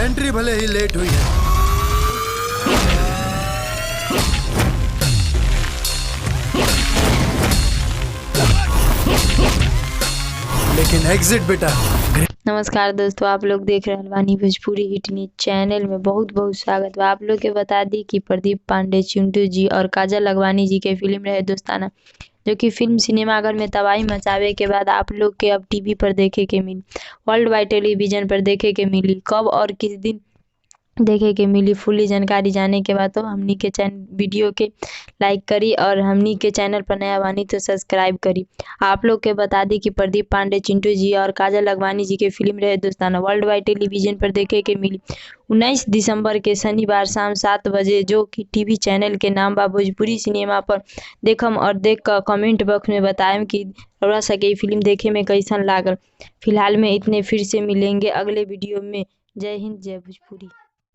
Entry भले ही late हुई है, लेकिन एग्जिट बेटा। नमस्कार दोस्तों, आप लोग देख रहे हैं बानी भोजपुरी हिट न्यूज चैनल में बहुत बहुत स्वागत है। आप लोग के बता दी कि प्रदीप पांडे, चिंटू जी और काजल अगवानी जी के फिल्म रहे दोस्ताना, जो कि फिल्म सिनेमाघर में तबाही मचावे के बाद आप लोग के अब टीवी पर देखे के मिली, वर्ल्ड वाइड टेलीविजन पर देखे के मिली। कब और किस दिन देखे के मिली, फुल्ली जानकारी जाने के बाद तो हमनी के चैनल वीडियो के लाइक करी और हमनी के चैनल पर नया बानी तो सब्सक्राइब करी। आप लोग के बता दी कि प्रदीप पांडे, चिंटू जी और काजल अगवानी जी के फिल्म रहे दोस्ताना वर्ल्ड वाइड टेलीविजन पर देखे के मिली 19 दिसंबर के शनिवार शाम 7 बजे, जो कि टीवी चैनल के नाम बा भोजपुरी सिनेमा पर। देखम और देख कर कमेंट बॉक्स में बताएं कि थोड़ा सके फिल्म देखे में कैसन लागल। फिलहाल में इतने, फिर से मिलेंगे अगले वीडियो में। जय हिंद, जय भोजपुरी।